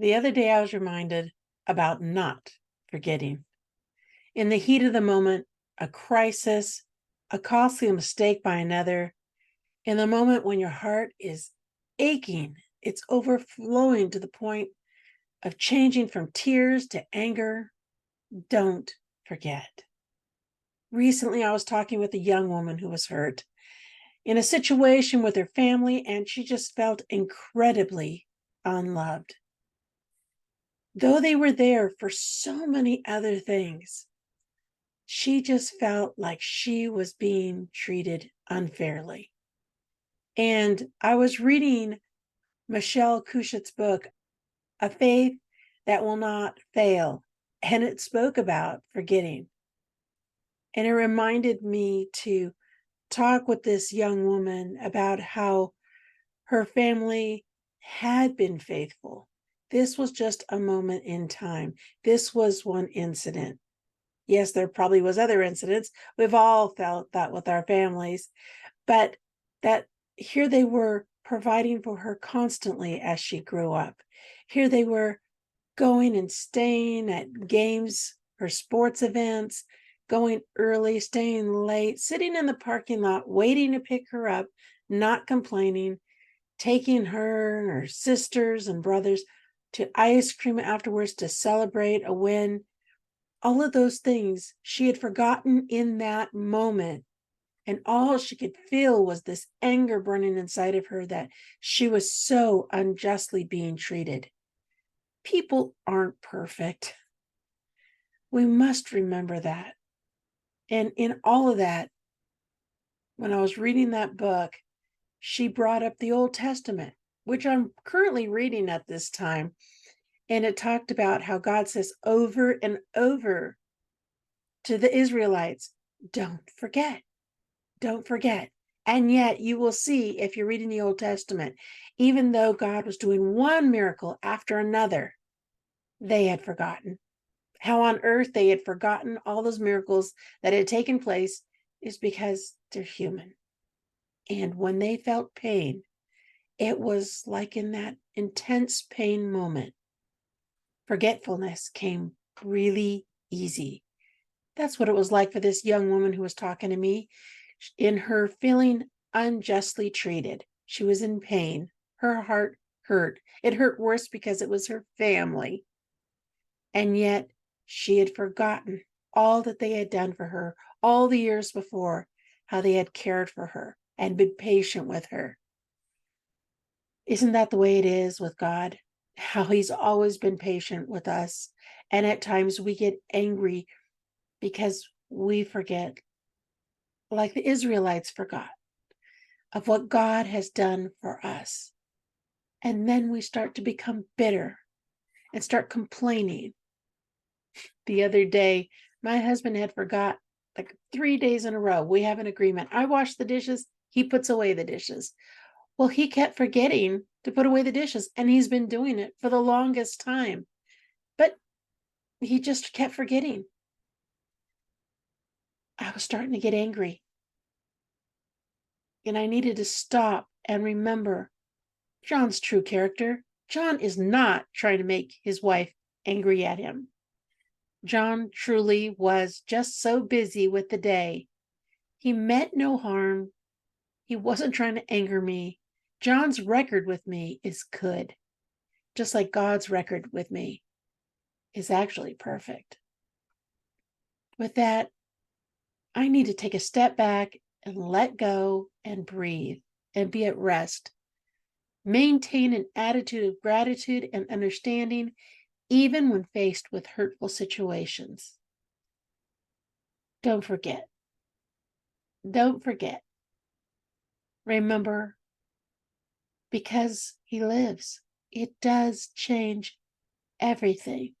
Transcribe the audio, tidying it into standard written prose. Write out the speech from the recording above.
The other day, I was reminded about not forgetting. In the heat of the moment, a crisis, a costly mistake by another, in the moment when your heart is aching, it's overflowing to the point of changing from tears to anger, don't forget. Recently, I was talking with a young woman who was hurt in a situation with her family, and she just felt incredibly unloved. Though they were there for so many other things, she just felt like she was being treated unfairly. And I was reading Michelle Kushitz's book, A Faith That Will Not Fail, and it spoke about forgetting. And it reminded me to talk with this young woman about how her family had been faithful. This was just a moment in time. This was one incident. Yes, there probably was other incidents. We've all felt that with our families, but that here they were providing for her constantly as she grew up. Here they were going and staying at games or sports events, going early, staying late, sitting in the parking lot, waiting to pick her up, not complaining, taking her and her sisters and brothers to ice cream afterwards to celebrate a win. All of those things she had forgotten in that moment. And all she could feel was this anger burning inside of her that she was so unjustly being treated. People aren't perfect. We must remember that. And in all of that, when I was reading that book, she brought up the Old Testament, which I'm currently reading at this time. And it talked about how God says over and over to the Israelites, don't forget, don't forget. And yet you will see if you're reading the Old Testament, even though God was doing one miracle after another, they had forgotten. How on earth they had forgotten all those miracles that had taken place is because they're human. And when they felt pain, it was like in that intense pain moment, forgetfulness came really easy. That's what it was like for this young woman who was talking to me. In her feeling unjustly treated, she was in pain. Her heart hurt. It hurt worse because it was her family. And yet she had forgotten all that they had done for her all the years before, how they had cared for her and been patient with her. Isn't that the way it is with God? How he's always been patient with us. And at times we get angry because we forget, like the Israelites forgot, of what God has done for us. And then we start to become bitter and start complaining. The other day, my husband had forgot like 3 days in a row. We have an agreement. I wash the dishes, he puts away the dishes. Well, he kept forgetting to put away the dishes, and he's been doing it for the longest time. But he just kept forgetting. I was starting to get angry. And I needed to stop and remember John's true character. John is not trying to make his wife angry at him. John truly was just so busy with the day. He meant no harm. He wasn't trying to anger me. John's record with me is good, just like God's record with me is actually perfect. With that, I need to take a step back and let go and breathe and be at rest. Maintain an attitude of gratitude and understanding, even when faced with hurtful situations. Don't forget. Don't forget. Remember, because he lives, it does change everything.